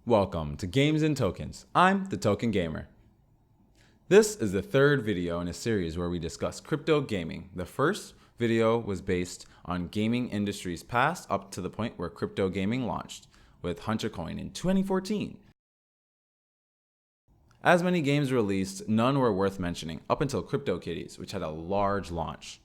Welcome to Games and Tokens. I'm the Token Gamer. This is the third video in a series where we discuss crypto gaming. The first video was based on gaming industry's past up to the point where crypto gaming launched with HunterCoin in 2014. As many games released, none were worth mentioning up until CryptoKitties, which had a large launch.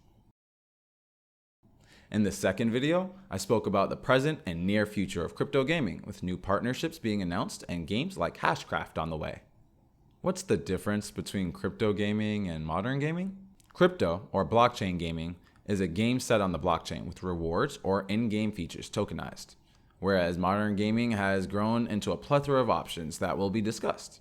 In the second video, I spoke about the present and near future of crypto gaming, with new partnerships being announced and games like Hashcraft on the way. What's the difference between crypto gaming and modern gaming? Crypto, or blockchain gaming, is a game set on the blockchain with rewards or in-game features tokenized, whereas modern gaming has grown into a plethora of options that will be discussed.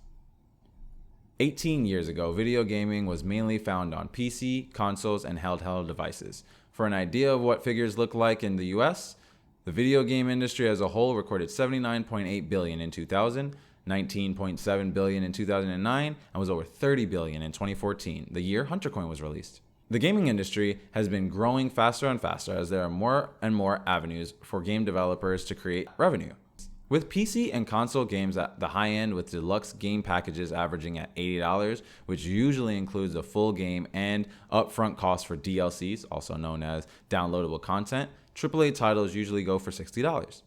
18 years ago, video gaming was mainly found on PC, consoles, and handheld devices. For an idea of what figures look like in the US, the video game industry as a whole recorded $79.8 billion in 2000, $19.7 billion in 2009, and was over $30 billion in 2014, the year HunterCoin was released. The gaming industry has been growing faster and faster as there are more and more avenues for game developers to create revenue. With PC and console games at the high end with deluxe game packages averaging at $80, which usually includes a full game and upfront costs for DLCs, also known as downloadable content, AAA titles usually go for $60.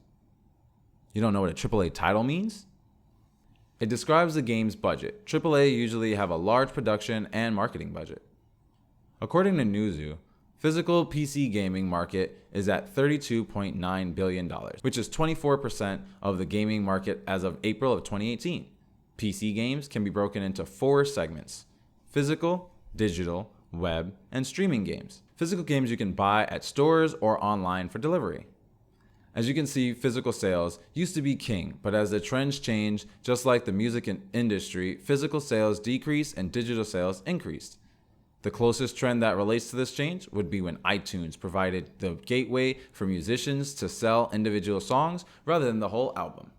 You don't know what a AAA title means? It describes the game's budget. AAA usually have a large production and marketing budget. According to Newzoo, physical PC gaming market is at $32.9 billion, which is 24% of the gaming market as of April of 2018. PC games can be broken into 4 segments: physical, digital, web, and streaming games. Physical games you can buy at stores or online for delivery. As you can see, physical sales used to be king, but as the trends change, just like the music industry, physical sales decreased and digital sales increased. The closest trend that relates to this change would be when iTunes provided the gateway for musicians to sell individual songs rather than the whole album.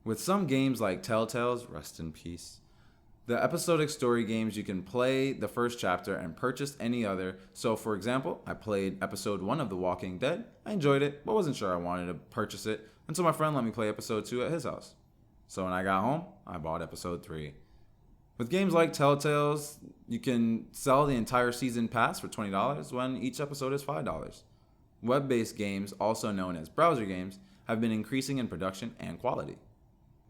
With some games like Telltale's, rest in peace, the episodic story games you can play the first chapter and purchase any other. So for example, I played episode 1 of The Walking Dead. I enjoyed it, but wasn't sure I wanted to purchase it until my friend let me play episode 2 at his house. So when I got home, I bought episode 3. With games like Telltale's, you can sell the entire season pass for $20 when each episode is $5. Web-based games, also known as browser games, have been increasing in production and quality.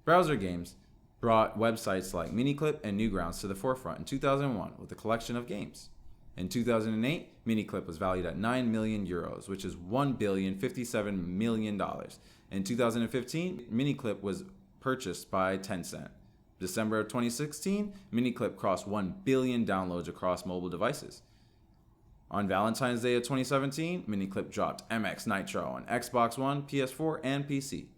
Browser games brought websites like Miniclip and Newgrounds to the forefront in 2001 with a collection of games. In 2008, Miniclip was valued at €9 million, which is $1,057 million. In 2015, Miniclip was purchased by Tencent. December of 2016, Miniclip crossed 1 billion downloads across mobile devices. On Valentine's Day of 2017, Miniclip dropped MX Nitro on Xbox One, PS4, and PC.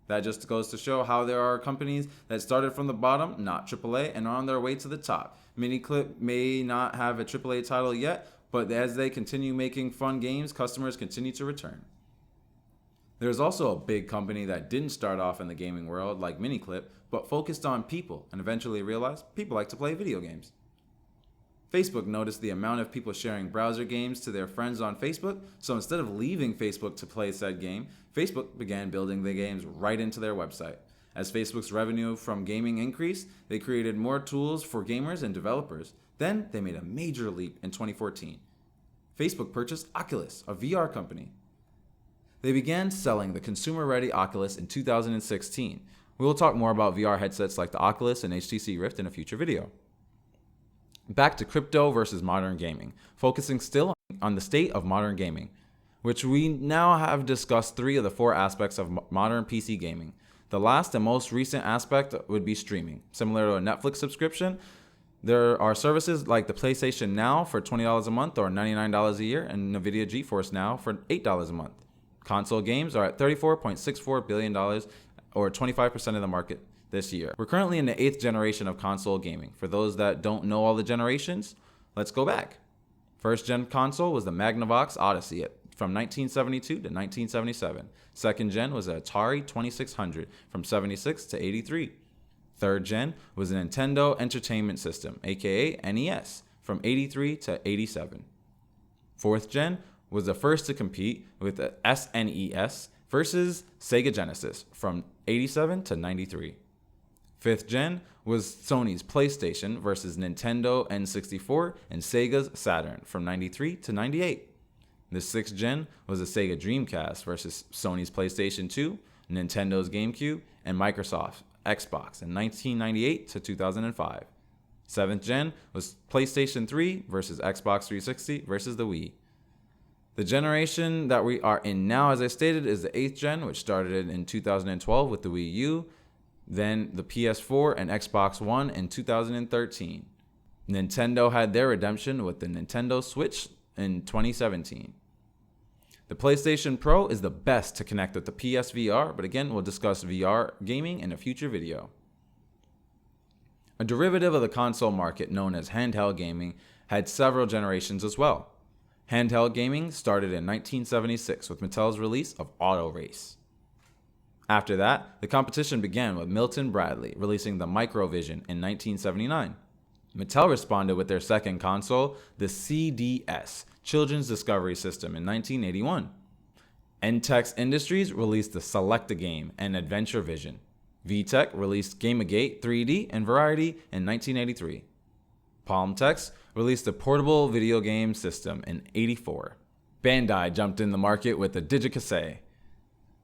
That just goes to show how there are companies that started from the bottom, not AAA, and are on their way to the top. Miniclip may not have a AAA title yet, but as they continue making fun games, customers continue to return. There's also a big company that didn't start off in the gaming world like Miniclip, but focused on people and eventually realized people like to play video games. Facebook noticed the amount of people sharing browser games to their friends on Facebook, so instead of leaving Facebook to play said game, Facebook began building the games right into their website. As Facebook's revenue from gaming increased, they created more tools for gamers and developers. Then they made a major leap in 2014. Facebook purchased Oculus, a VR company. They began selling the consumer-ready Oculus in 2016. We will talk more about VR headsets like the Oculus and HTC Rift in a future video. Back to crypto versus modern gaming, focusing still on the state of modern gaming, which we now have discussed 3 of the 4 aspects of modern PC gaming. The last and most recent aspect would be streaming. Similar to a Netflix subscription, there are services like the PlayStation Now for $20 a month or $99 a year, and NVIDIA GeForce Now for $8 a month. Console games are at $34.64 billion, or 25% of the market this year. We're currently in the 8th generation of console gaming. For those that don't know all the generations, let's go back. First gen console was the Magnavox Odyssey from 1972 to 1977. Second gen was the Atari 2600 from 76 to 83. Third gen was the Nintendo Entertainment System, aka NES, from 83 to 87. Fourth gen was the first to compete with the SNES versus Sega Genesis from 87 to 93. Fifth gen was Sony's PlayStation versus Nintendo N64 and Sega's Saturn from 93 to 98. The sixth gen was the Sega Dreamcast versus Sony's PlayStation 2, Nintendo's GameCube, and Microsoft's Xbox in 1998 to 2005. Seventh gen was PlayStation 3 versus Xbox 360 versus the Wii. The generation that we are in now, as I stated, is the 8th gen, which started in 2012 with the Wii U, then the PS4 and Xbox One in 2013. Nintendo had their redemption with the Nintendo Switch in 2017. The PlayStation Pro is the best to connect with the PSVR, but again, we'll discuss VR gaming in a future video. A derivative of the console market known as handheld gaming had several generations as well. Handheld gaming started in 1976 with Mattel's release of Auto Race. After that, the competition began with Milton Bradley releasing the Microvision in 1979. Mattel responded with their second console, the CDS, Children's Discovery System, in 1981. Entex Industries released the Select-A-Game and Adventure Vision. VTech released Gamergate 3D and Variety in 1983. Palmtex released a portable video game system in 1984. Bandai jumped in the market with the Digicassette.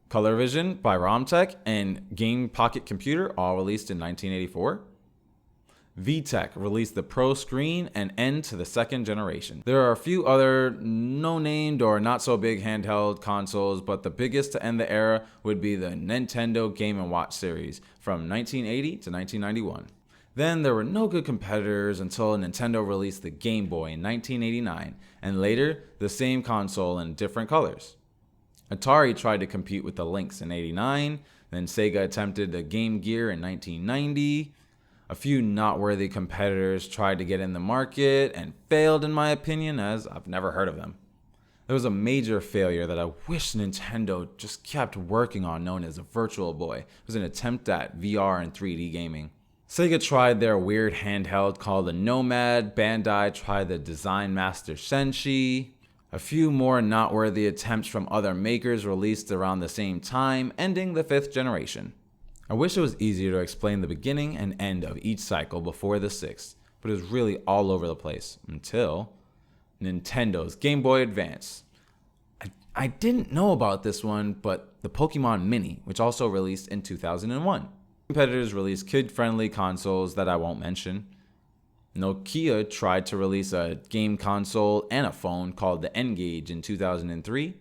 ColorVision by Romtech and Game Pocket Computer all released in 1984. VTech released the Pro Screen and end to the second generation. There are a few other no-named or not-so-big handheld consoles, but the biggest to end the era would be the Nintendo Game & Watch series from 1980 to 1991. Then there were no good competitors until Nintendo released the Game Boy in 1989, and later the same console in different colors. Atari tried to compete with the Lynx in 1989, then Sega attempted the Game Gear in 1990. A few noteworthy competitors tried to get in the market and failed in my opinion, as I've never heard of them. There was a major failure that I wish Nintendo just kept working on known as a Virtual Boy. It was an attempt at VR and 3D gaming. Sega tried their weird handheld called the Nomad, Bandai tried the Design Master Senshi. A few more noteworthy attempts from other makers released around the same time, ending the 5th generation. I wish it was easier to explain the beginning and end of each cycle before the 6th, but it was really all over the place until Nintendo's Game Boy Advance. I didn't know about this one, but the Pokemon Mini, which also released in 2001. Competitors released kid-friendly consoles that I won't mention. Nokia tried to release a game console and a phone called the N-Gage in 2003.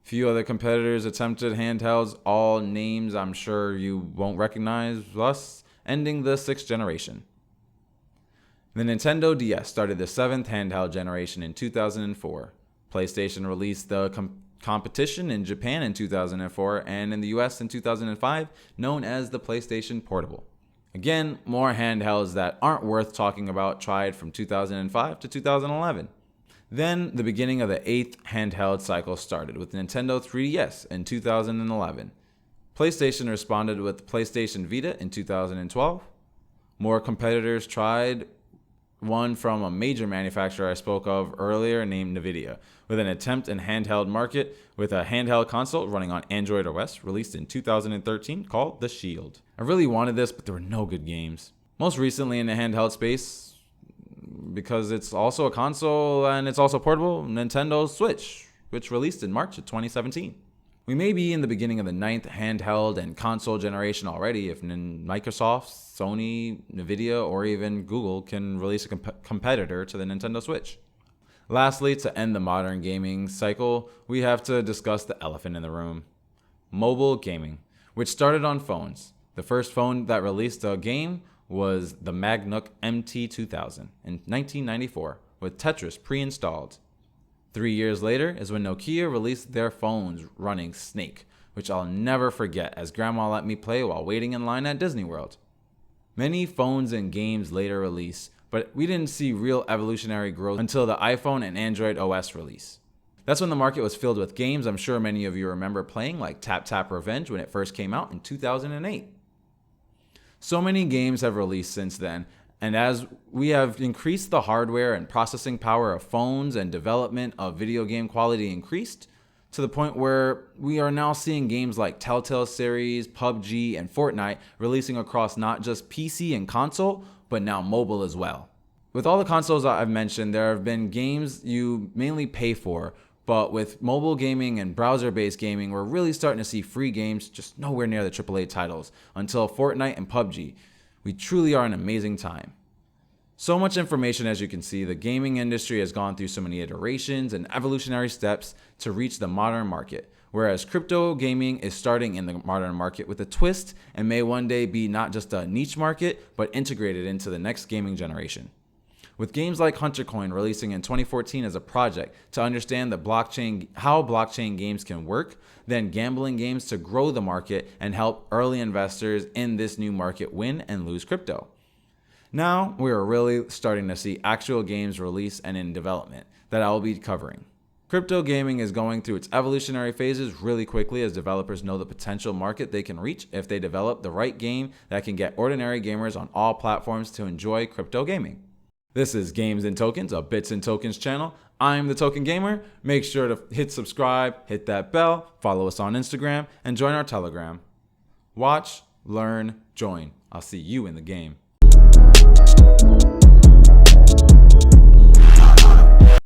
Few other competitors attempted handhelds, all names I'm sure you won't recognize, thus ending the 6th generation. The Nintendo DS started the 7th handheld generation in 2004. PlayStation released the competition in Japan in 2004 and in the US in 2005, known as the PlayStation Portable. Again, more handhelds that aren't worth talking about tried from 2005 to 2011. Then the beginning of the 8th handheld cycle started with Nintendo 3DS in 2011. PlayStation responded with PlayStation Vita in 2012. More competitors tried, one from a major manufacturer I spoke of earlier named Nvidia, with an attempt in handheld market with a handheld console running on Android OS released in 2013 called the Shield. I really wanted this, but there were no good games. Most recently in the handheld space, because it's also a console and it's also portable, Nintendo Switch, which released in March of 2017. We may be in the beginning of the 9th handheld and console generation already if Microsoft, Sony, Nvidia, or even Google can release a competitor to the Nintendo Switch. Lastly, to end the modern gaming cycle, we have to discuss the elephant in the room. Mobile gaming, which started on phones. The first phone that released a game was the Magnook MT2000 in 1994 with Tetris pre-installed. 3 years later is when Nokia released their phones running Snake, which I'll never forget as Grandma let me play while waiting in line at Disney World. Many phones and games later released, but we didn't see real evolutionary growth until the iPhone and Android OS release. That's when the market was filled with games I'm sure many of you remember playing, like Tap Tap Revenge when it first came out in 2008. So many games have released since then, and as we have increased the hardware and processing power of phones and development of video game quality increased, to the point where we are now seeing games like Telltale series, PUBG, and Fortnite releasing across not just PC and console, but now mobile as well. With all the consoles I've mentioned, there have been games you mainly pay for, but with mobile gaming and browser-based gaming, we're really starting to see free games just nowhere near the AAA titles until Fortnite and PUBG. We truly are an amazing time. So much information, as you can see. The gaming industry has gone through so many iterations and evolutionary steps to reach the modern market, whereas crypto gaming is starting in the modern market with a twist and may one day be not just a niche market, but integrated into the next gaming generation. With games like HunterCoin releasing in 2014 as a project to understand how blockchain games can work, then gambling games to grow the market and help early investors in this new market win and lose crypto. Now we are really starting to see actual games release and in development that I will be covering. Crypto gaming is going through its evolutionary phases really quickly as developers know the potential market they can reach if they develop the right game that can get ordinary gamers on all platforms to enjoy crypto gaming. This is Games and Tokens, a Bits and Tokens channel. I'm the Token Gamer. Make sure to hit subscribe, hit that bell, follow us on Instagram, and join our Telegram. Watch, learn, join. I'll see you in the game.